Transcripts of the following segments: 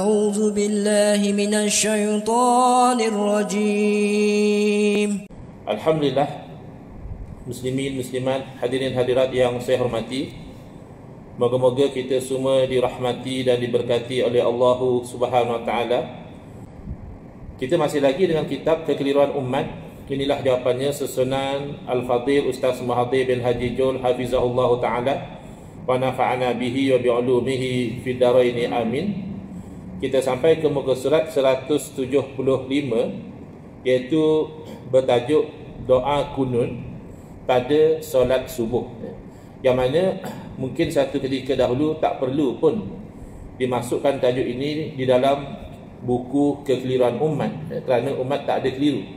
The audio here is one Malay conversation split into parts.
أعوذ بالله من الشيطان الرجيم. Alhamdulillah, muslimin, muslimat, hadirin hadirat yang saya hormati, moga-moga kita semua dirahmati dan diberkati oleh Allah Subhanahu Wa Taala. Kita masih lagi dengan kitab Kekeliruan Umat. Inilah jawapannya susunan Al-Fadhil Ustaz Mahathir bin Haji Jul Hafizahullah Ta'ala wa nafa'ana bihi wa bi'ulumihi fid dharaini amin. Kita sampai ke muka surat 175, iaitu bertajuk doa kunut pada solat subuh, yang mana mungkin satu ketika dahulu tak perlu pun dimasukkan tajuk ini di dalam buku Kekeliruan Umat, kerana umat tak ada keliru.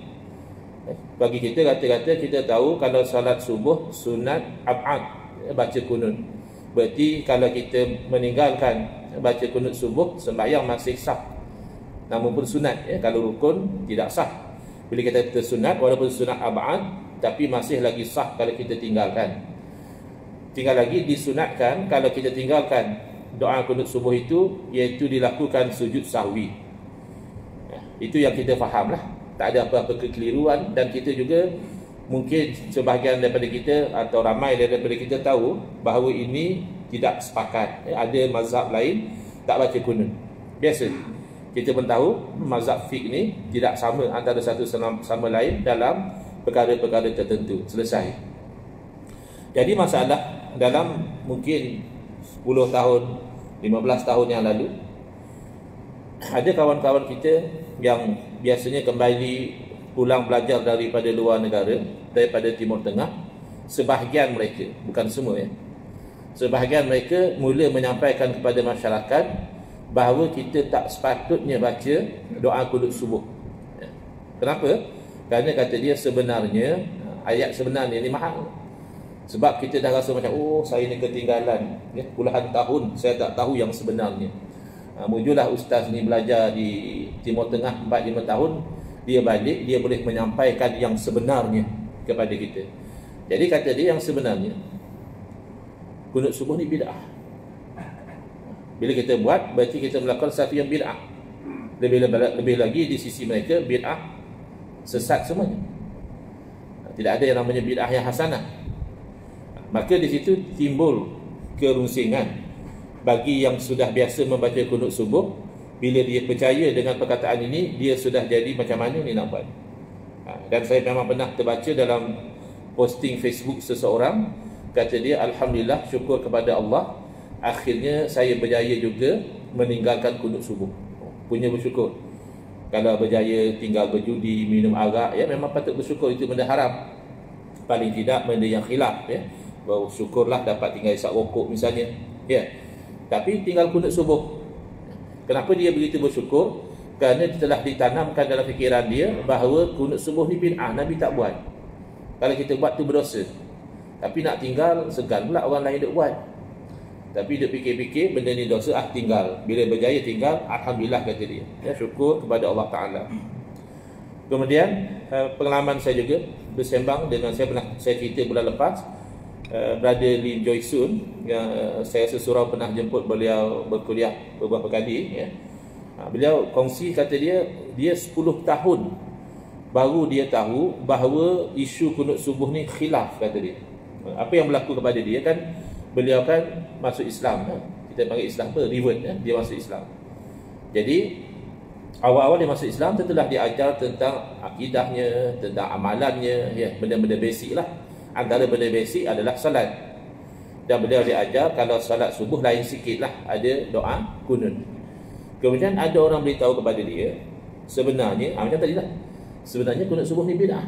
Bagi kita, kata-kata kita tahu kalau salat subuh sunat ab'ad, baca kunut. Berarti kalau kita meninggalkan baca kunut subuh, sembahyang masih sah, namun pun sunat. Kalau rukun tidak sah. Bila kita tersunat, walaupun sunat ab'ad, tapi masih lagi sah kalau kita tinggalkan. Tinggal lagi disunatkan kalau kita tinggalkan doa kunut subuh itu, iaitu dilakukan sujud sahwi. Itu yang kita fahamlah. Tak ada apa-apa kekeliruan, dan kita juga mungkin sebahagian daripada kita atau ramai daripada kita tahu bahawa ini tidak sepakat. Ada mazhab lain tak baca kunut. Biasa. Kita pun tahu mazhab fiqh ni tidak sama antara satu sama lain dalam perkara-perkara tertentu. Selesai. Jadi masalah dalam mungkin 10 tahun, 15 tahun yang lalu, ada kawan-kawan kita yang biasanya kembali pulang belajar daripada luar negara, daripada Timur Tengah. Sebahagian mereka, bukan semua sebahagian mereka mula menyampaikan kepada masyarakat bahawa kita tak sepatutnya baca doa kunut subuh. Kenapa? Kerana kata dia sebenarnya ayat sebenarnya ni mahal. Sebab kita dah rasa macam, oh saya ni ketinggalan, puluhan tahun saya tak tahu yang sebenarnya. Muncullah ustaz ni belajar di Timur Tengah 4-5 tahun, dia balik, dia boleh menyampaikan yang sebenarnya kepada kita. Jadi kata dia yang sebenarnya kunut subuh ni bid'ah. Bila kita buat, berarti kita melakukan satu yang bid'ah. Lebih lagi di sisi mereka, bid'ah sesat semuanya. Tidak ada yang namanya bid'ah yang hasanah. Maka di situ timbul kerunsingan bagi yang sudah biasa membaca kunut subuh. Bila dia percaya dengan perkataan ini, dia sudah jadi macam mana ni nak buat. Dan saya memang pernah terbaca dalam posting Facebook seseorang, kata dia, Alhamdulillah, syukur kepada Allah, akhirnya saya berjaya juga meninggalkan kunut subuh. Punya bersyukur. Kalau berjaya tinggal berjudi, minum arak, memang patut bersyukur. Itu benda haram, paling tidak benda yang khilaf. Bersyukurlah dapat tinggal isap rokok misalnya. Tapi tinggal kunut subuh. Kenapa dia begitu bersyukur? Kerana telah ditanamkan dalam fikiran dia bahawa kunut subuh ni bid'ah, Nabi tak buat. Kalau kita buat tu berdosa. Tapi nak tinggal, segan pula orang lain duk buat. Tapi dia fikir-fikir benda ni dosa, tinggal. Bila berjaya tinggal, Alhamdulillah, kata dia. Syukur kepada Allah Ta'ala. Kemudian pengalaman saya juga bersembang dengan, saya cerita bulan lepas, Brother Lim Joy Sun, yang saya sesurau pernah jemput beliau berkuliah beberapa kali. Beliau kongsi, kata dia 10 tahun baru dia tahu bahawa isu kunut subuh ni khilaf, kata dia. Apa yang berlaku kepada dia kan, beliau kan masuk Islam, kita panggil Islam apa? Revert, dia masuk Islam. Jadi awal-awal dia masuk Islam, telah diajar tentang akidahnya, tentang amalannya, benda-benda basic lah. Antara benda basic adalah salat. Dan beliau diajar kalau salat subuh lain sikit lah, ada doa kunut. Kemudian ada orang beritahu kepada dia, sebenarnya, macam tadi lah, sebenarnya kunut subuh ni bid'ah.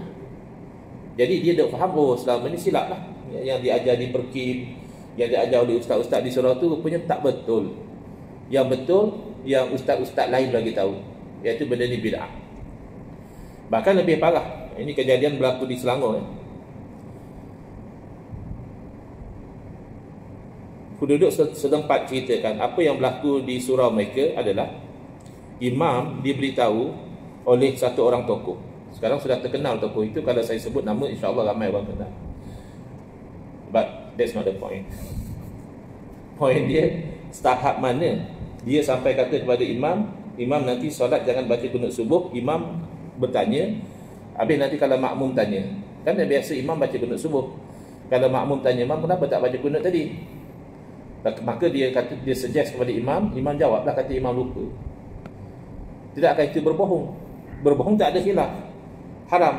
Jadi dia dah faham, oh selama ni silap lah. Yang diajar di Perkim, yang diajar oleh ustaz-ustaz di surau tu, rupanya tak betul. Yang betul, yang ustaz-ustaz lain bagi tahu, iaitu benda ni bid'ah. Bahkan lebih parah, ini kejadian berlaku di Selangor. Penduduk setempat ceritakan apa yang berlaku di surau mereka adalah imam diberitahu oleh satu orang tokoh. Sekarang sudah terkenal tokoh itu, kalau saya sebut nama insya-Allah ramai orang kenal. But that's not the point. Point dia, tahap mana dia sampai kata kepada imam, imam nanti solat jangan baca kunut subuh. Imam bertanya, habis nanti kalau makmum tanya, kan biasa imam baca kunut subuh, kalau makmum tanya, imam kenapa tak baca kunut tadi? Maka dia kata, dia suggest kepada imam, imam jawablah, kata imam lupa. Tidakkah itu berbohong? Berbohong tak ada khilaf, haram.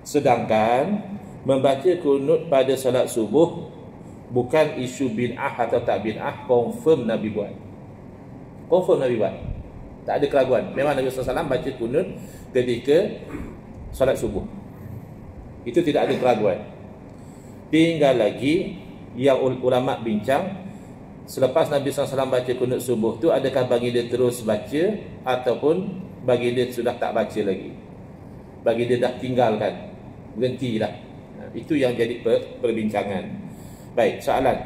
Sedangkan membaca kunut pada salat subuh bukan isu bid'ah atau tak bid'ah, confirm Nabi buat. Confirm Nabi buat, tak ada keraguan. Memang Nabi SAW baca kunut ketika salat subuh, itu tidak ada keraguan. Tinggal lagi yang ulama bincang, selepas Nabi SAW baca kunut subuh tu, adakah bagi dia terus baca ataupun bagi dia sudah tak baca lagi, bagi dia dah tinggalkan, berhentilah. Itu yang jadi perbincangan. Baik, soalan.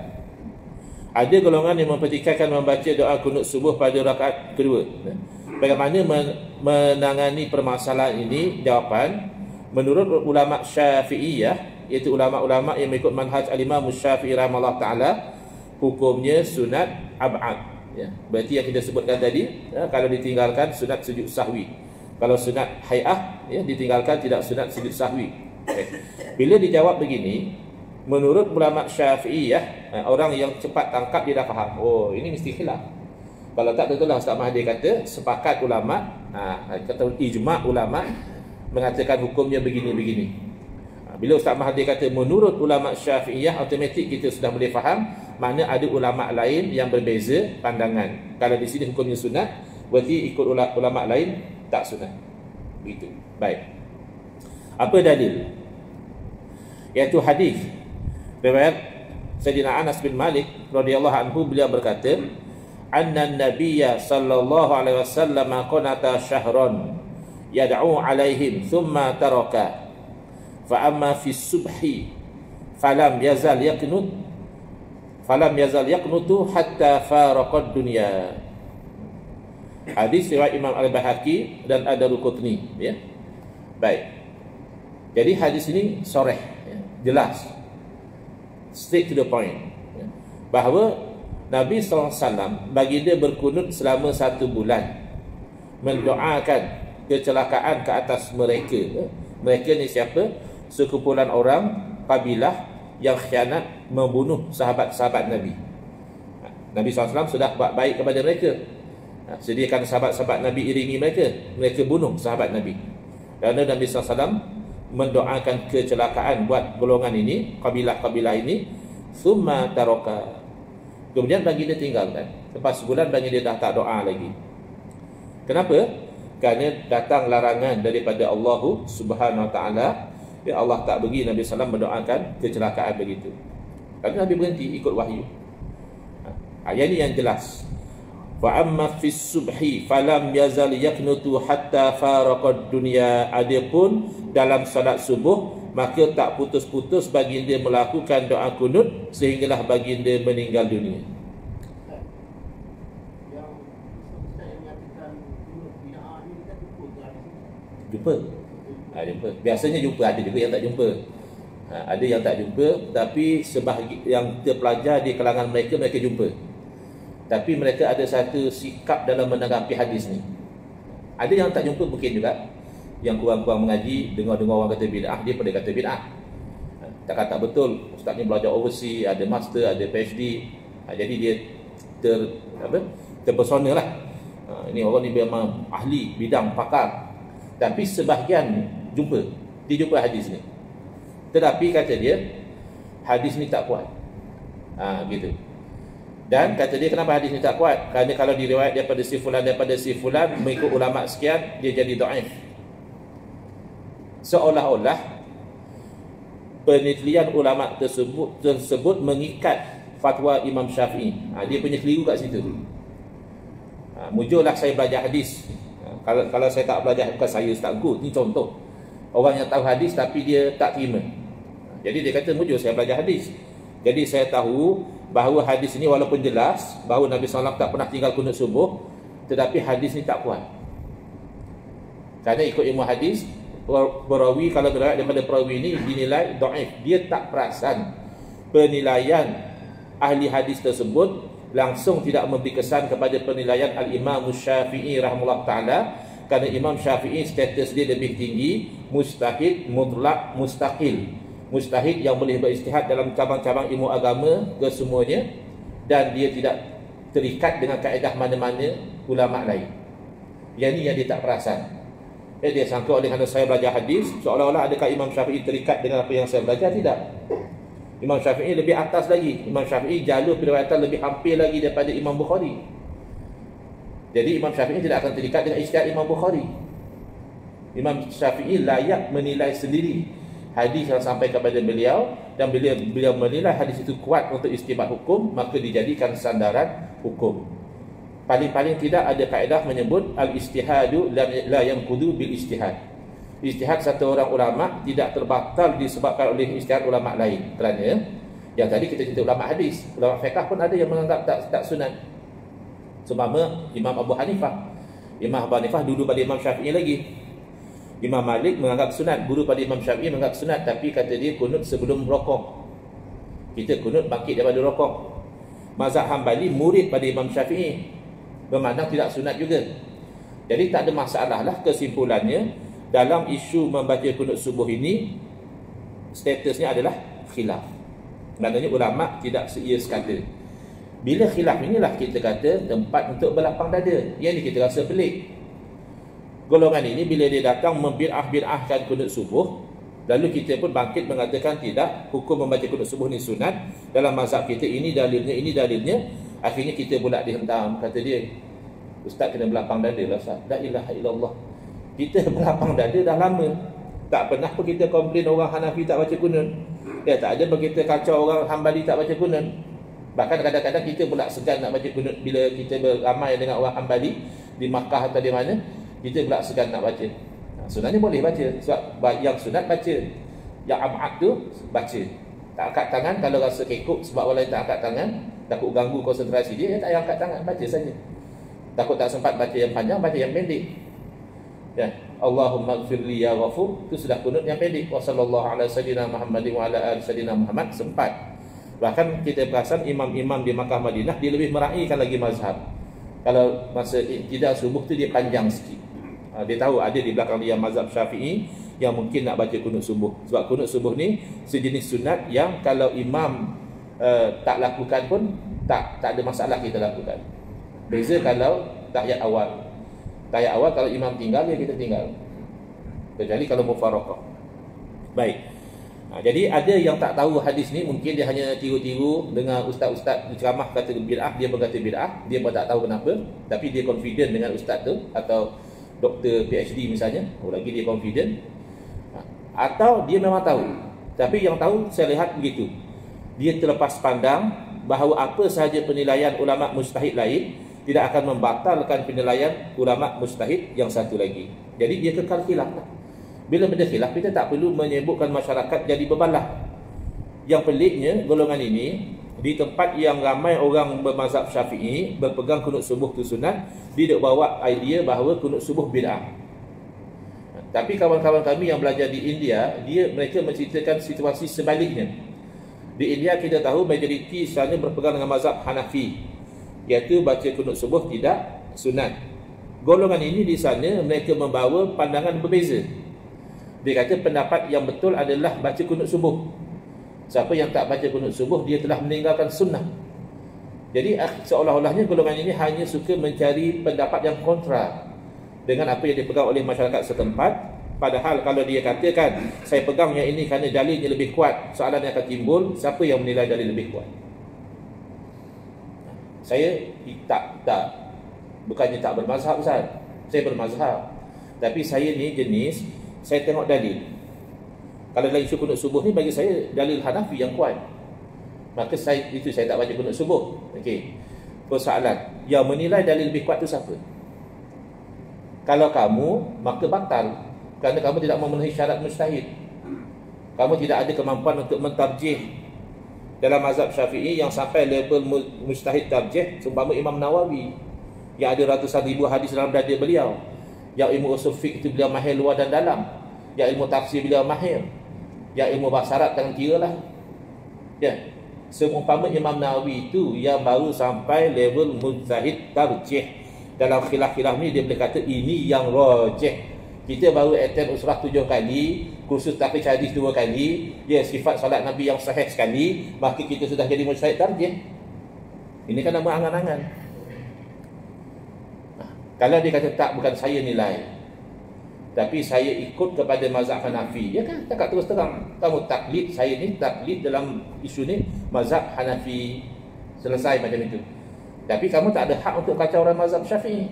Ada golongan yang mempertikaikan membaca doa kunut subuh pada rakaat kedua. Bagaimana menangani permasalahan ini? Jawapan, menurut ulama Syafi'iyah, iaitu ulama-ulama yang mengikut manhaj al-Imam Syafi'i rahimahullah ta'ala, hukumnya sunat ab'ad. Ya, berarti yang kita sebutkan tadi, ya, kalau ditinggalkan sunat sujud sahwi. Kalau sunat hay'ah, ya, ditinggalkan tidak sunat sujud sahwi. Bila dijawab begini, menurut ulama Syafi'iyah, orang yang cepat tangkap dia dah faham, oh ini mesti khilaf. Kalau tak, tentulah Ustaz Mahathir kata sepakat ulama, kata ijma' ulama mengatakan hukumnya begini-begini. Bila Ustaz Mahathir kata menurut ulama Syafi'iyah, automatik kita sudah boleh faham mana ada ulama lain yang berbeza pandangan. Kalau di sini hukumnya sunat, berarti ikut ulama lain tak sunat. Begitu. Baik. Apa dalil? Iaitu hadis riwayat Sayyidina Anas bin Malik radhiyallahu anhu, beliau berkata, anna nabiyya sallallahu alaihi wasallam qanata syahran yad'u alaihim thumma taraka fa amma fi subhi falam yazal yaqnutu hatta faraqad dunya. Hadis riwayat Imam Al-Baihaqi dan Ad-Darqutni, ya. Baik. Jadi hadis ini soreh, ya, jelas, straight to the point, ya, bahawa Nabi SAW baginda berkunut selama 1 bulan mendoakan kecelakaan ke atas mereka. Ya. Mereka ni siapa? Sekumpulan orang kabilah yang khianat membunuh sahabat-sahabat Nabi. Nabi SAW sudah buat baik kepada mereka, sediakan sahabat-sahabat Nabi iringi mereka, mereka bunuh sahabat Nabi. Kerana Nabi SAW mendoakan kecelakaan buat golongan ini, kabilah-kabilah ini. Summa taraka, kemudian bagi dia tinggalkan. Lepas sebulan bagi dia dah tak doa lagi. Kenapa? Kerana datang larangan daripada Allah Subhanahu Wa Taala. Ya, Allah tak bagi Nabi SAW mendoakan kecelakaan begitu. Kerana Nabi berhenti ikut wahyu. Ayat ini yang jelas. Wa amma fis subhi falam yazal yaqnutu hatta faraqad dunya. Adapun dalam salat subuh, maka tak putus-putus baginda melakukan doa kunut sehinggalah baginda meninggal dunia. Jumpa? Jumpa. Biasanya jumpa, ada juga yang tak jumpa. Ada yang tak jumpa, tapi sebahagian yang terpelajar di kalangan mereka jumpa. Tapi mereka ada satu sikap dalam menanggapi hadis ni. Ada yang tak jumpa mungkin juga, yang kurang-kurang mengaji, dengar-dengar orang kata bid'ah, dia pada kata bid'ah. Tak kata betul, ustaz ni belajar overseas, ada master, ada PhD. Jadi dia terpesona lah. Ini orang ni memang ahli bidang, pakar. Tapi sebahagian jumpa, dia jumpa hadis ni. Tetapi kata dia, hadis ni tak kuat. Gitu. Dan kata dia, kenapa hadis ni tak kuat? Kerana kalau diriwayat daripada si fulan mengikut ulama sekian, dia jadi dhaif. Seolah-olah penelitian ulama tersebut mengikat fatwa Imam Syafi'i. Dia punya keliru kat situ. Mujurlah saya belajar hadis. Kalau saya tak belajar, bukan saya tak good. Ni contoh orang yang tahu hadis tapi dia tak terima. Jadi dia kata, mujur saya belajar hadis, jadi saya tahu bahawa hadis ini walaupun jelas bahawa Nabi SAW tak pernah tinggal kunut subuh, tetapi hadis ni tak kuat. Kerana ikut ilmu hadis, perawi kalau beriwayat daripada perawi ini dinilai dhaif. Dia tak perasan penilaian ahli hadis tersebut langsung tidak memberi kesan kepada penilaian Al-Imam Syafi'i rahimahullah ta'ala, kerana Imam Syafi'i status dia lebih tinggi, mujtahid mutlak mustaqil, mujtahid yang boleh beristihad dalam cabang-cabang ilmu agama kesemuanya, dan dia tidak terikat dengan kaedah mana-mana ulama lain. Yang ni yang dia tak perasan. Dia sangka oleh kerana saya belajar hadis, seolah-olah adakah Imam Syafi'i terikat dengan apa yang saya belajar? Tidak. Imam Syafi'i lebih atas lagi. Imam Syafi'i jalur periwayatan lebih hampir lagi daripada Imam Bukhari. Jadi Imam Syafi'i tidak akan terikat dengan ijtihad Imam Bukhari. Imam Syafi'i layak menilai sendiri hadis yang sampai kepada beliau, dan bila beliau menilai hadis itu kuat untuk istinbat hukum, maka dijadikan sandaran hukum. Paling-paling tidak ada kaedah menyebut al-ijtihadu la yanqudu bil ijtihad. Ijtihad satu orang ulama tidak terbatal disebabkan oleh ijtihad ulama lain. Kerana yang tadi kita cerita ulama hadis, ulama fiqh pun ada yang menganggap tak sunat. Seumpama Imam Abu Hanifah. Imam Abu Hanifah dulu pada Imam Syafi'i lagi. Imam Malik menganggap sunat, guru pada Imam Syafi'i menganggap sunat, tapi kata dia kunut sebelum rokok. Kita kunut bangkit daripada rokok. Mazhab Hambali murid pada Imam Syafi'i, bermakna tidak sunat juga. Jadi tak ada masalah lah. Kesimpulannya, dalam isu membaca kunut subuh ini, statusnya adalah khilaf. Maknanya ulama tidak seia sekata. Bila khilaf inilah kita kata tempat untuk berlapang dada. Yang ni kita rasa pelik. Golongan ini bila dia datang membid'ah-bid'ahkan kunut subuh, lalu kita pun bangkit mengatakan tidak, hukum membaca kunut subuh ni sunat. Dalam mazhab kita ini dalilnya. Akhirnya kita pula dihentam. Kata dia, Ustaz kena berlapang dada lah Ustaz. La ilaha illallah. Kita berlapang dada dah lama. Tak pernah pun kita komplain orang Hanafi tak baca kunut. Tak ada pun kita kacau orang Hambali tak baca kunut. Bahkan kadang-kadang kita pula segan nak baca kunut bila kita beramai dengan orang Hambali di Makkah atau di mana, kita pula segan nak baca. Sebenarnya boleh baca, sebab yang sunat baca, yang ab'ad tu baca. Tak angkat tangan kalau rasa kekok, sebab orang lain tak angkat tangan, takut ganggu konsentrasi dia, tak payah angkat tangan, baca saja. Takut tak sempat baca yang panjang, baca yang pendek. Ya, Allahumma gfirli ya ghafur, itu sudah kunut yang pendek. Wa sallallahu ala sayyidina Muhammadin wa ala ali sayyidina Muhammad, sempat. Bahkan kita perasan imam-imam di Makkah Madinah dia lebih meraihkan lagi mazhab. Kalau masa iktidal subuh tu dia panjang sikit. Dia tahu ada di belakang dia mazhab Syafi'i yang mungkin nak baca kunut subuh. Sebab kunut subuh ni sejenis sunat yang kalau imam tak lakukan pun tak ada masalah kita lakukan. Beza kalau tahiyat awal. Tahiyat awal kalau imam tinggal ya kita tinggal. Kecuali kalau mufaraqah. Baik. Jadi ada yang tak tahu hadis ni, mungkin dia hanya tiru-tiru dengan ustaz-ustaz ceramah kata bid'ah, dia berkata bid'ah, dia pun tak tahu kenapa, tapi dia confident dengan ustaz tu, atau doktor PhD misalnya, lagi dia confident. Atau dia memang tahu, tapi yang tahu saya lihat begitu, dia terlepas pandang bahawa apa sahaja penilaian ulama mujtahid lain tidak akan membatalkan penilaian ulama mujtahid yang satu lagi. Jadi dia kekal khilaf lah. Bila benda khilaf, kita tak perlu menyebutkan masyarakat jadi berbalah. Yang peliknya, golongan ini di tempat yang ramai orang bermazhab Syafi'i berpegang kunut subuh tu sunat, dia duk bawa idea bahawa kunut subuh bid'ah. Tapi kawan-kawan kami yang belajar di India, mereka menceritakan situasi sebaliknya. Di India kita tahu majoriti sana berpegang dengan mazhab Hanafi, iaitu baca kunut subuh tidak sunat. Golongan ini di sana mereka membawa pandangan berbeza. Dia kata pendapat yang betul adalah baca kunut subuh. Siapa yang tak baca kunut subuh, dia telah meninggalkan sunnah. Jadi seolah-olahnya golongan ini hanya suka mencari pendapat yang kontra dengan apa yang dipegang oleh masyarakat setempat. Padahal kalau dia katakan saya pegang yang ini kerana dalilnya lebih kuat, soalan yang akan timbul, siapa yang menilai dalil lebih kuat? Saya bukannya tak bermazhab Ustaz. Saya bermazhab. Tapi saya ni jenis, saya tengok dalil. Kalau dalam isu kunut subuh ni, bagi saya dalil Hanafi yang kuat, maka saya tak baca kunut subuh. Okey. Persoalan, yang menilai dalil lebih kuat tu siapa? Kalau kamu, maka batal, kerana kamu tidak memenuhi syarat mujtahid. Kamu tidak ada kemampuan untuk mentarjih. Dalam mazhab Syafi'i yang sampai level mujtahid tarjih, seumpama Imam Nawawi yang ada ratusan ribu hadis dalam dada beliau, yang ilmu usul fiqh itu beliau mahir luar dan dalam, yang ilmu tafsir beliau mahir, yang ilmu bahasa Arab jangan kira lah. Ya. Seumpama Imam Nawawi itu yang baru sampai level mujtahid tarjih. Dalam khilaf-khilaf ni dia boleh kata ini yang rajih. Kita baru attend usrah 7 kali, kursus takrij hadis 2 kali, dia sifat solat Nabi yang sahih sekali, maka kita sudah jadi mujtahid tarjih. Ini kan nama angan-angan. Kalau dia kata tak, bukan saya nilai, tapi saya ikut kepada mazhab Hanafi, ya kan? Cakap terus terang, kamu taklid, saya ni taklid dalam isu ni mazhab Hanafi. Selesai macam itu. Tapi kamu tak ada hak untuk kacau orang mazhab Syafi'i.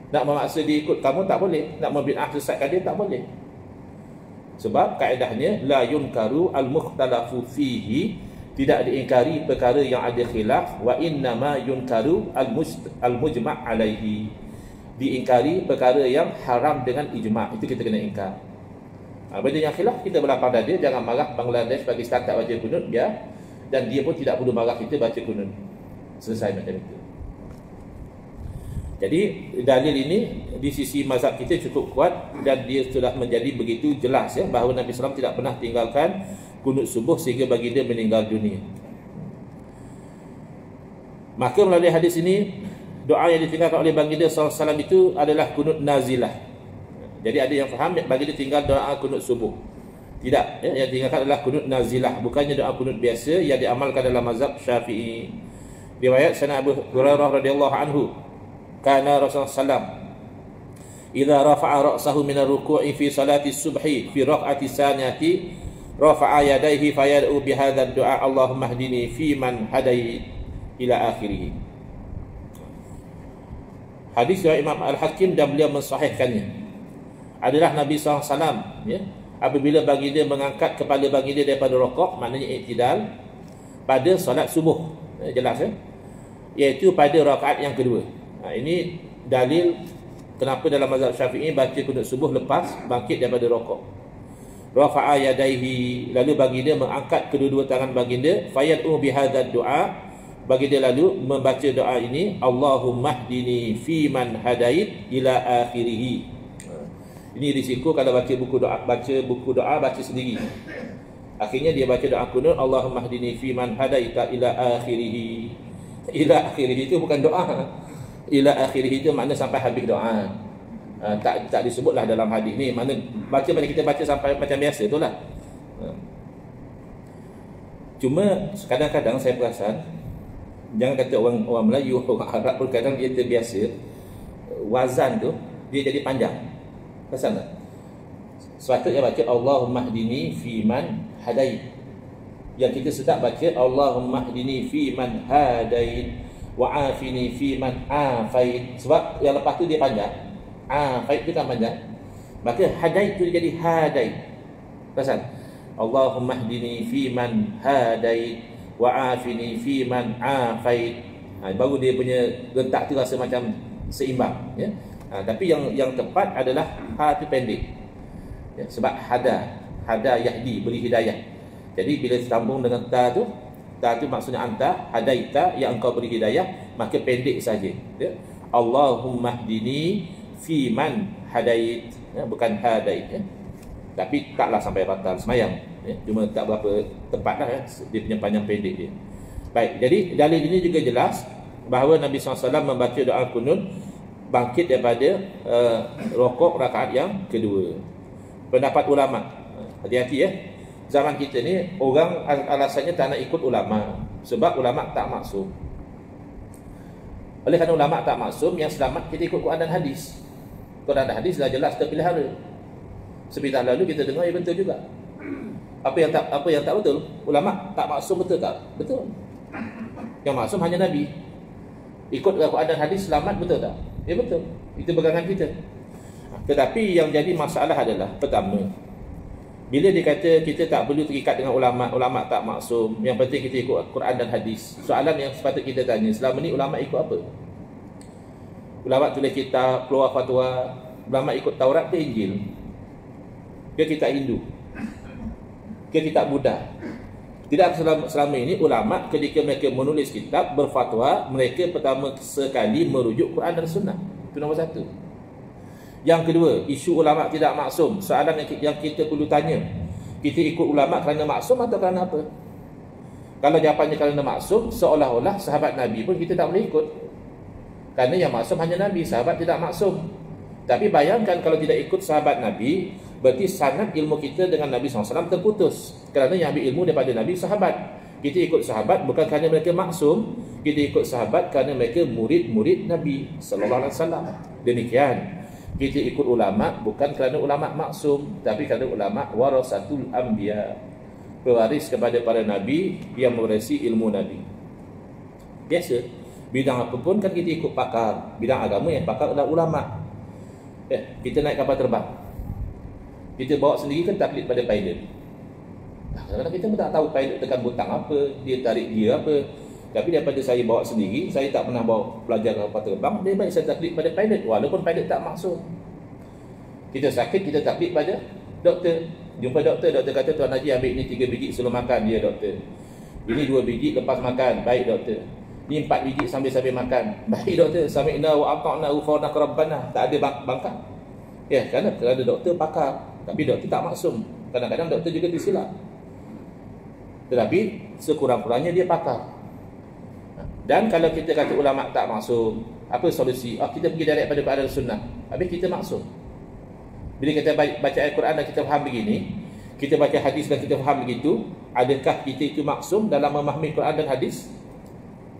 Nak memaksa dia ikut kamu tak boleh, nak membid'ah sesatkan dia tak boleh. Sebab kaedahnya la yunkaru al-mukhtalafu fihi, tidak diingkari perkara yang ada khilaf, wa innama yunkaru al-mujma' alaihi, diingkari perkara yang haram dengan ijma', itu kita kena ingkar. Benda yang khilaf kita berlapang dada, jangan marah Bangladesh bagi setakat baca kunut biar, dan dia pun tidak perlu marah kita baca kunut. Selesai macam itu. Jadi dalil ini di sisi mazhab kita cukup kuat, dan dia sudah menjadi begitu jelas ya, bahawa Nabi SAW tidak pernah tinggalkan kunut subuh sehingga baginda meninggal dunia. Maka melalui hadis ini, doa yang ditinggalkan oleh baginda SAW itu adalah kunut nazilah. Jadi ada yang faham baginda tinggal doa kunut subuh. Tidak, ya, yang ditinggalkan adalah kunut nazilah, bukannya doa kunut biasa yang diamalkan dalam mazhab Syafi'i. Riwayat Sayyidina Abu Hurairah radhiyallahu anhu, kana Rasulullah sallam idza rafa'a ra'sahu min ar-ruku'i fi salati subhi fi raq'ati tsaniyati rafa'a yadayhi fayad'u bi hadzal du'a Allahumma hdini fi man hadait ila akhirih. Hadis riwayat Imam Al-Hakim dan beliau mensahihkannya. Adalah Nabi SAW ya, apabila baginda mengangkat kepala baginda daripada rukuk, maknanya i'tidal, pada solat subuh, jelas ya, iaitu pada rakaat yang kedua. Ini dalil kenapa dalam mazhab Syafi'i baca kunut subuh lepas bangkit daripada rukuk. Rafa'a yadaihi, lalu baginda mengangkat kedua-dua tangan baginda, fayad'u bihadzal du'a, baginda lalu membaca doa ini, Allahumma hdini fi man hadait ila akhirih. Ini risiko kalau baca buku doa baca sendiri. Akhirnya dia baca doa kunut, Allahumma hdini fi man hadaita ila akhirih. Ila akhirih itu bukan doa. Ila akhirih itu makna sampai habis doa. Tak disebutlah dalam hadis ni. Mana baca macam kita baca sampai macam biasa itulah. Cuma kadang-kadang saya perasan, jangan kata orang Melayu, orang Arab pun kadang dia terbiasa wazan tu dia jadi panjang. Perasan tak? Sepatutnya baca Allahumma hdini fi man hadait. Yang kita sedap baca Allahumma hdini fi man hadait wa afini fi man afait. Sebab yang lepas tu dia panjang. Afait tu kan panjang. Maka hadait tu jadi hadait. Perasan? Allahumma hdini fi man hadait wa afini fi man afait. Baru dia punya rentak tu rasa macam seimbang ya. Tapi yang tepat adalah ha tu pendek ya, sebab hada yahdi, beri hidayah. Jadi bila sambung dengan ta tu maksudnya anta hadaita, yang engkau beri hidayah, maka pendek saja ya. Allahumma hdini fi man hadait ya, bukan hadait ya. Tapi taklah sampai batal semayang ya. Cuma tak berapa tepatlah ya, dia punya panjang pendek dia. Baik, jadi dalil ini juga jelas bahawa Nabi SAW membaca doa kunut bangkit daripada rukuk rakaat yang kedua. Pendapat ulama, hati-hati ya, zaman kita ni orang alasannya tak nak ikut ulama sebab ulama tak maksum. Oleh kerana ulama tak maksum, yang selamat kita ikut Quran dan hadis. Quran dan hadis dah jelas terpelihara. Sebentar lalu kita dengar, ya betul juga. Apa yang tak betul? Ulama tak maksum, betul tak? Betul. Yang maksum hanya Nabi. Ikut Quran dan hadis selamat, betul tak? Ya betul. Itu pegangan kita. Tetapi yang jadi masalah adalah, pertama, bila dia kata kita tak perlu terikat dengan ulama, ulama tak maksum, yang penting kita ikut Quran dan hadis. Soalan yang sepatutnya kita tanya, selama ni ulama ikut apa? Ulama tulis kitab, keluar fatwa. Ulama ikut Taurat ke Injil? Ke kitab Hindu? Ke kitab Buddha? Tidak, selama ini ulama ketika mereka menulis kitab, berfatwa, mereka pertama sekali merujuk Quran dan Sunnah. Itu nombor satu. Yang kedua, isu ulama tidak maksum. Soalan yang kita perlu tanya, kita ikut ulama kerana maksum atau kerana apa? Kalau jawapannya kerana maksum, seolah-olah sahabat Nabi pun kita tak boleh ikut. Kerana yang maksum hanya Nabi, sahabat tidak maksum. Tapi bayangkan kalau tidak ikut sahabat Nabi, berarti sanad ilmu kita dengan Nabi SAW terputus. Kerana yang ambil ilmu daripada Nabi sahabat. Kita ikut sahabat bukan kerana mereka maksum, kita ikut sahabat kerana mereka murid-murid Nabi SAW. Demikian, kita ikut ulama bukan kerana ulama maksum, tapi kerana ulama warasatul anbiya, pewaris kepada para nabi yang mewarisi ilmu Nabi. Biasa, bidang apa pun kan kita ikut pakar. Bidang agama yang pakar adalah ulama. Kita naik kapal terbang, kita bawa sendiri kan taklid pada pilot. Kadang-kadang kita pun tak tahu pilot tekan butang apa, dia tarik gear apa. Tapi daripada saya bawa sendiri, saya tak pernah bawa pelajar kapal terbang, dia baik saya taklid pada pilot, walaupun pilot tak maksud. Kita sakit, kita taklid pada doktor. Jumpa doktor, doktor kata Tuan Haji ambil ni 3 biji sebelum makan. Dia doktor. Ini 2 biji lepas makan. Baik doktor. Ni 4 biji sambil-sambil makan. Baik doktor. Sami'na wa ata'na wa ghufranaka rabbana. Tak ada bangkang. Ya, kerana doktor pakar. Tapi doktor tak maksum. Kadang-kadang doktor juga tersilap. Tetapi sekurang-kurangnya dia pakar. Dan kalau kita kata ulama tak maksum, apa solusi? Kita pergi direct pada Quran dan Sunnah. Habis kita maksum. Bila kita baca Al-Quran dan kita faham begini, kita baca hadis dan kita faham begitu, adakah kita itu maksum dalam memahami Quran dan hadis?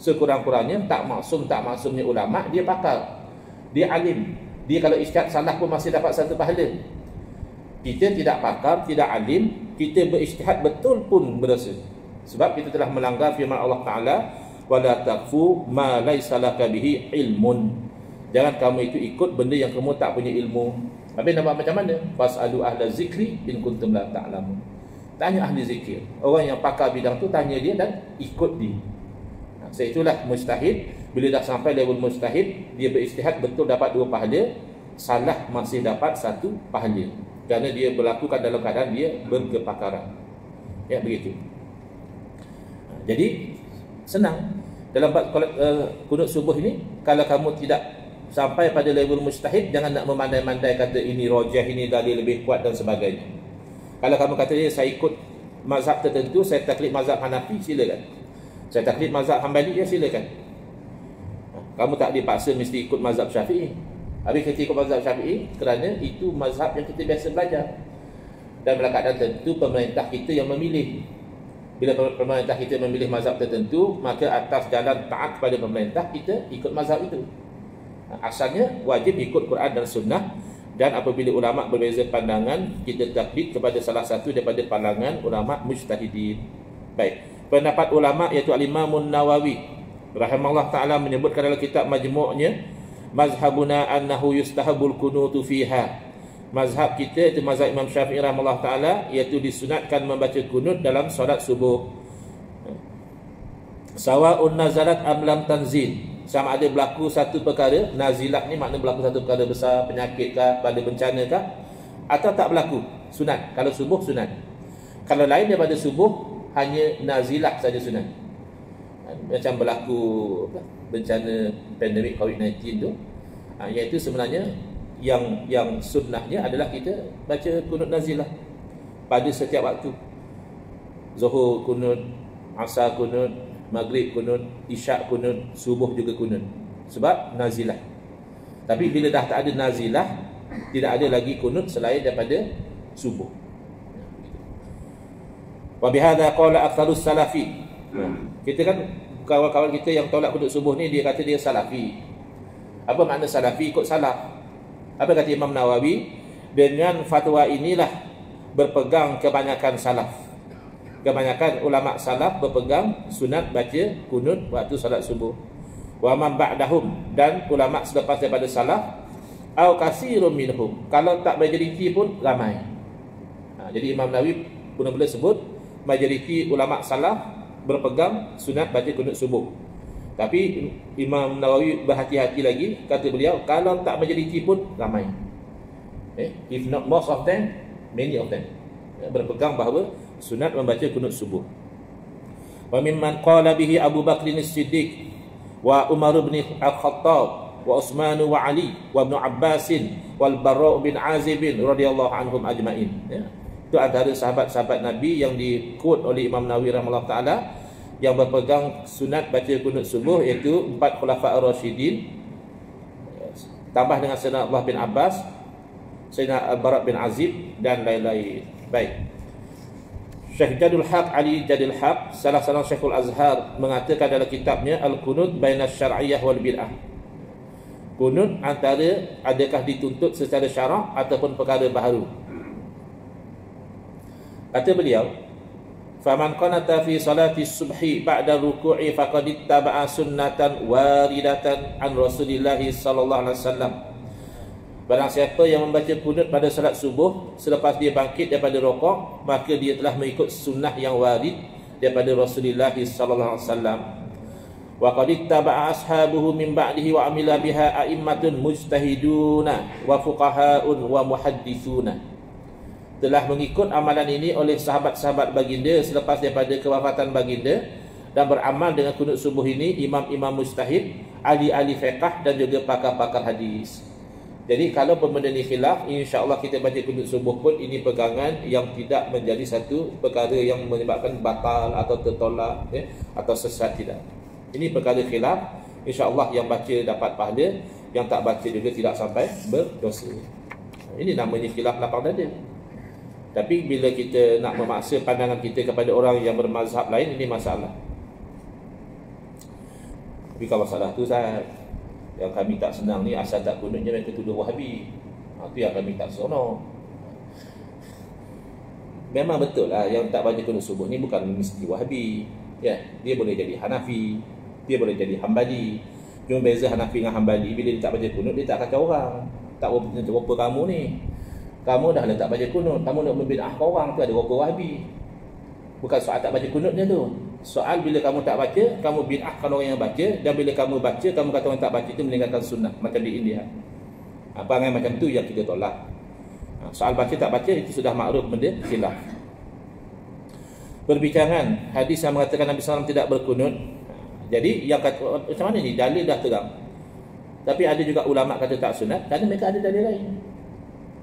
Sekurang-kurangnya tak maksumnya ulama, dia pakar, dia alim. Dia kalau ijtihad salah pun masih dapat 1 pahala. Kita tidak pakar, tidak alim, kita berijtihad betul pun berdosa. Sebab kita telah melanggar firman Allah Ta'ala, wala taqfu ma laysa laka bihi ilmun. Jangan kamu itu ikut benda yang kamu tak punya ilmu. Habis nak buat macam mana? Fas'alu ahla zikri in kuntum la ta'lamun. Tanya ahli zikir. Orang yang pakar bidang tu, tanya dia dan ikut dia. Itulah mujtahid. Bila dah sampai level mujtahid, dia berijtihad betul dapat 2 pahala, salah masih dapat 1 pahala. Kerana dia berlakukan dalam keadaan dia berkepakaran. Ya, begitu. Jadi senang. Dalam kunut subuh ini, kalau kamu tidak sampai pada level mujtahid, jangan nak memandai-mandai kata ini rojah, ini dalil lebih kuat dan sebagainya. Kalau kamu kata dia saya ikut mazhab tertentu, saya taklid mazhab Hanafi, silakan. Saya taklid mazhab Hanbali, ya silakan. Kamu tak dipaksa mesti ikut mazhab Syafi'i. Habis kita ikut mazhab Syafi'i kerana itu mazhab yang kita biasa belajar. Dan dalam keadaan tentu pemerintah kita yang memilih. Bila pemerintah kita memilih mazhab tertentu, maka atas jalan taat kepada pemerintah, kita ikut mazhab itu. Asalnya wajib ikut Quran dan Sunnah. Dan apabila ulama berbeza pandangan, kita taklid kepada salah satu daripada pandangan ulama mujtahidin. Baik, pendapat ulama iaitu Al-Imam Nawawi rahimahullah ta'ala menyebutkan dalam kitab Majmu'nya, mazhabuna annahu yustahabul kunutu fiha. Mazhab kita itu mazhab Imam Syafi'i rahimahullah ta'ala, iaitu disunatkan membaca kunut dalam solat subuh. Sawa'un nazalat am lam tanzil, sama ada berlaku satu perkara, nazilah ni makna berlaku satu perkara besar, penyakit kah, pada bencana kah, atau tak berlaku, sunat. Kalau subuh sunat. Kalau lain daripada subuh, hanya nazilah saja sunat. Macam berlaku bencana pandemik COVID-19 tu, iaitu sebenarnya yang sunnahnya adalah kita baca kunut nazilah pada setiap waktu. Zuhur kunut, asar kunut, maghrib kunut, isyak kunut, subuh juga kunut. Sebab nazilah. Tapi bila dah tak ada nazilah, tidak ada lagi kunut selain daripada subuh. Wa bihadza qala aktharus salafi. Kita kan kawan-kawan kita yang tolak kunut subuh ni, dia kata dia salafi. Apa makna salafi? Ikut salaf. Apa kata Imam Nawawi? Dengan fatwa inilah berpegang kebanyakan salaf. Kebanyakan ulama salaf berpegang sunat baca kunut waktu salat subuh. Wa man ba'dahum, dan ulama selepas daripada salaf, au katsirun minhum, kalau tak majoriti pun ramai. Jadi Imam Nawawi mula-mula sebut majoriti ulama salaf berpegang sunat baca kunut subuh. Tapi Imam Nawawi berhati-hati lagi, kata beliau, kalau tak majoriti pun ramai. If not most of them, many of them berpegang bahawa sunat membaca kunut subuh. Wa mimman qala bihi Abu Bakr as-Siddiq wa Umar bin Al-Khattab wa Utsman wa Ali wa Ibn Abbas wal Bara' bin Azib radhiyallahu anhum ajma'in. Itu antara sahabat-sahabat Nabi yang di-quote oleh Imam Nawawi rahimahullah taala, yang berpegang sunat baca kunut subuh, iaitu 4 khulafa ar-rasyidin, tambah dengan Sayyidina Abdullah bin Abbas, Sayyidina Al-Bara bin Azib dan lain-lain. Baik. Syekh Jadul Haq Ali Jadil Haq, salah seorang Syekhul Azhar, mengatakan dalam kitabnya Al-Qunut Bainas Syar'iyyah wal Bid'ah. Kunut antara adakah dituntut secara syarak ataupun perkara baharu. Kata beliau, faman qanata fi salati subhi ba'da ruku'i faqad ittaba'a sunnatan waridatan an Rasulillah sallallahu alaihi wasallam. Barang siapa yang membaca kunut pada salat subuh selepas dia bangkit daripada rukuk, maka dia telah mengikut sunnah yang warid daripada Rasulullah sallallahu alaihi wasallam. Wa qad ittaba'a ashabuhu min ba'dihi wa amila biha a'immatun mujtahiduna wa fuqaha'un wa muhadditsuna. Telah mengikut amalan ini oleh sahabat-sahabat baginda selepas daripada kewafatan baginda, dan beramal dengan kunut subuh ini imam-imam mujtahid, ahli-ahli fiqh dan juga pakar-pakar hadis. Jadi kalau benda ni khilaf, insya-Allah kita baca kunut subuh pun ini pegangan yang tidak menjadi satu perkara yang menyebabkan batal atau tertolak, ya, atau sesat, tidak. Ini perkara khilaf, insya-Allah yang baca dapat pahala, yang tak baca juga tidak sampai berdosa. Ini namanya khilaf lapang dada. Tapi bila kita nak memaksa pandangan kita kepada orang yang bermazhab lain, ini masalah. Tapi kalau masalah tu Ustaz, yang kami tak senang ni asal tak kunutnya mereka tuduh Wahabi. Itu yang kami tak seronok. Memang betul lah yang tak baca kunut subuh ni bukan mesti Wahabi, ya. Dia boleh jadi Hanafi, dia boleh jadi Hambali. Cuma beza Hanafi dengan Hambali, bila dia tak baca kunut, dia tak kacau orang. Tak rupa kamu ni, kamu dah tak baca kunut, kamu nak membid'ahkan orang, tu ada rupa Wahabi. Bukan soal tak baca kunut dia tu. Soal bila kamu tak baca, kamu bid'ahkan orang yang baca, dan bila kamu baca, kamu kata orang tak baca itu meninggalkan sunnah, macam di India. Perangai macam tu yang kita tolak. Soal baca tak baca itu sudah makruf benda khilaf. Perbincangan hadis yang mengatakan Nabi SAW tidak berkunut. Jadi yang kata macam mana ni, dalil dah terang. Tapi ada juga ulama kata tak sunat kerana mereka ada dalil lain.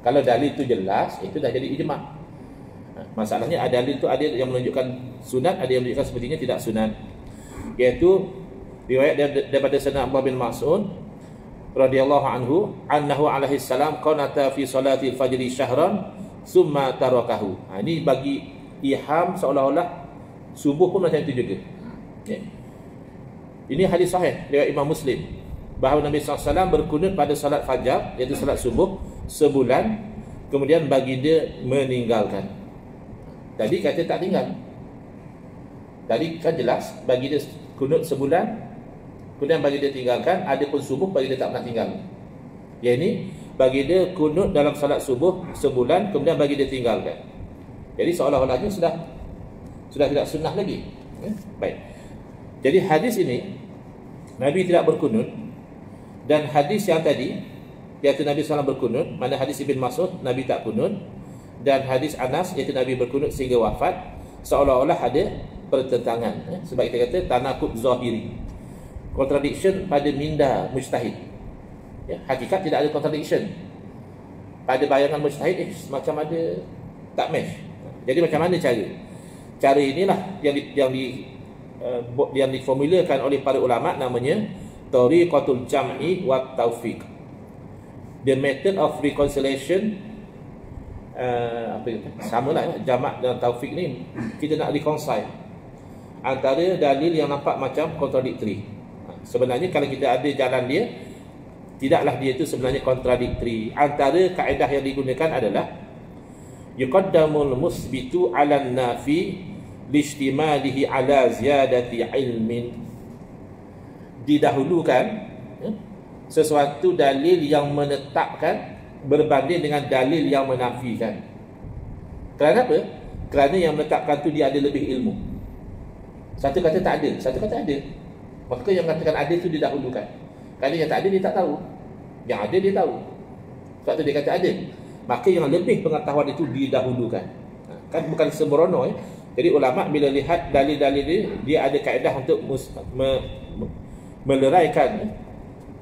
Kalau dalil itu jelas, itu dah jadi ijma'. Masalahnya ada dalil itu ada yang menunjukkan sunat, ada yang menunjukkan sepertinya tidak sunat. Iaitu riwayat daripada Sayyidina Abdullah bin Mas'ud radhiyallahu anhu, annahu alaihi salam qanata fi salati al-fajr syahran summa tarakahu. Ini bagi iham seolah-olah subuh pun macam itu juga. Ya. Ini hadis sahih riwayat Imam Muslim, bahawa Nabi SAW berkunut pada salat fajar, iaitu salat subuh, sebulan, kemudian baginda meninggalkan. Tadi kata tak tinggal. Tadi kan jelas baginda kunut sebulan, kemudian baginda tinggalkan. Ada pun subuh baginda tak pernah tinggal. Yang ini baginda kunut dalam salat subuh sebulan, kemudian baginda tinggalkan. Jadi seolah-olahnya sudah tidak sunnah lagi. Baik. Jadi hadis ini Nabi tidak berkunut, dan hadis yang tadi iaitu Nabi SAW berkunut, mana hadis Ibn Mas'ud Nabi tak kunut, dan hadis Anas iaitu Nabi berkunut sehingga wafat, seolah-olah ada pertentangan. Sebab kita kata tanakub zahiri, contradiction pada minda mujtahid. Ya, hakikat tidak ada contradiction. Pada bayangan mujtahid macam ada tak match. Jadi macam mana cara? Cara inilah yang diformulakan oleh para ulama, namanya tariqatul jam'i wa taufiq. The method of reconciliation, samalah jamak dan taufik ni, kita nak reconcile antara dalil yang nampak macam contradictory. Sebenarnya kalau kita ada jalan dia, tidaklah dia itu sebenarnya contradictory. Antara kaedah yang digunakan adalah yuqaddamul musbitu 'ala an-nafi listimalihi 'ala ziyadati ilmin. Didahulukan sesuatu dalil yang menetapkan berbanding dengan dalil yang menafikan. Kerana apa? Kerana yang menetapkan tu dia ada lebih ilmu. Satu kata tak ada, satu kata ada. Maka yang katakan ada tu didahulukan. Kerana yang tak ada dia tak tahu, yang ada dia tahu. Sebab tu dia kata ada. Maka yang lebih pengetahuan itu didahulukan. Kan bukan sembrono. Jadi ulama bila lihat dalil-dalil dia ada kaedah untuk meleraikan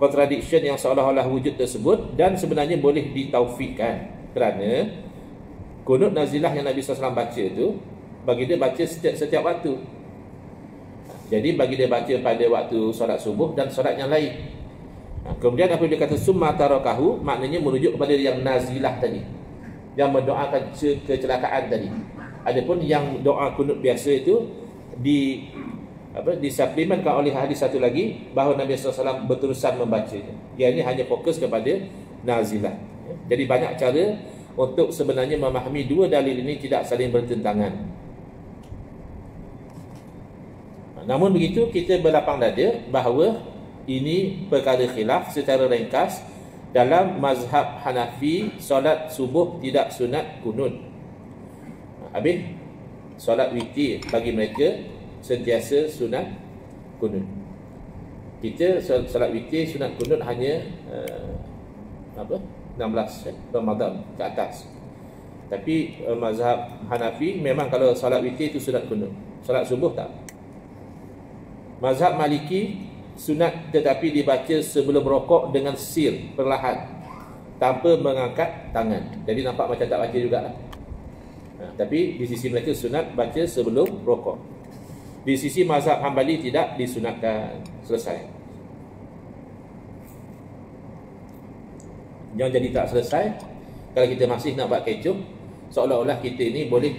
contradiction yang seolah-olah wujud tersebut, dan sebenarnya boleh ditaufikkan. Kerana kunut nazilah yang Nabi SAW baca tu, bagi dia baca setiap waktu. Jadi bagi dia baca pada waktu solat subuh dan solat yang lain. Kemudian apabila dia kata summa tarakahu, maknanya merujuk kepada yang nazilah tadi, yang mendoakan kecelakaan tadi. Adapun yang doa kunut biasa itu disuplementkan oleh hadis satu lagi bahawa Nabi SAW berterusan membacanya. Yang ini hanya fokus kepada nazilah. Jadi banyak cara untuk sebenarnya memahami dua dalil ini tidak saling bertentangan. Namun begitu, kita berlapang dada bahawa ini perkara khilaf secara ringkas dalam mazhab Hanafi. Solat subuh tidak sunat kunut. Habis solat witir bagi mereka sentiasa sunat kunut. Kita solat witir sunat kunut hanya 16 Ramadan ke atas. Tapi mazhab Hanafi memang kalau solat witir itu sunat kunut. Solat subuh tak. Mazhab Maliki sunat tetapi dibaca sebelum rokok dengan sir, perlahan, tanpa mengangkat tangan. Jadi nampak macam tak baca jugalah. Tapi di sisi mereka sunat baca sebelum rokok. Di sisi mazhab Hambali tidak disunatkan. Selesai. Yang jadi tak selesai, kalau kita masih nak buat kecoh, seolah-olah kita ini boleh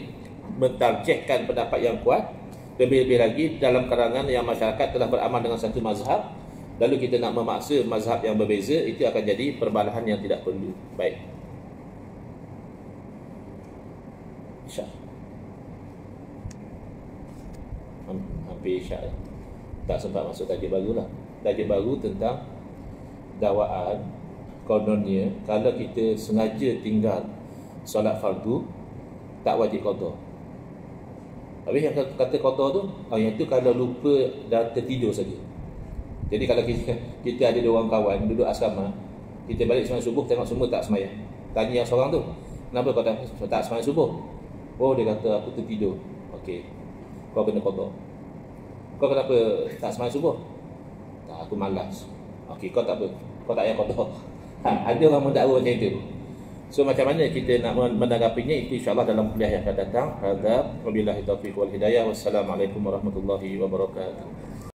mentarjihkan pendapat yang kuat. Lebih-lebih lagi dalam kalangan yang masyarakat telah beramal dengan satu mazhab, lalu kita nak memaksa mazhab yang berbeza, itu akan jadi perbalahan yang tidak perlu. Baik, Isyak hampir Isyak tak sempat masuk tajuk baru lah. Tajuk baru tentang dakwaan kononnya kalau kita sengaja tinggal solat fardu tak wajib qada. Habis yang kata qada tu, yang tu kalau lupa dan tertidur saja. Jadi kalau kita ada dua orang kawan duduk asrama, kita balik sembahyang subuh tengok semua tak sembahyang. Tanya yang seorang tu, kenapa kau tak sembahyang subuh? Oh, dia kata aku tertidur. Okey, kau kena qada. Kau kenapa tak sembahyang subuh? Tak, aku malas. Okey, kau tak apa, kau tak payah qada. Ada orang mendakwa macam itu. So macam mana kita nak menanggapinya, itu insya-Allah dalam kuliah yang akan datang. Hadza wabillahi taufiq wal hidayah. Wassalamualaikum warahmatullahi wabarakatuh.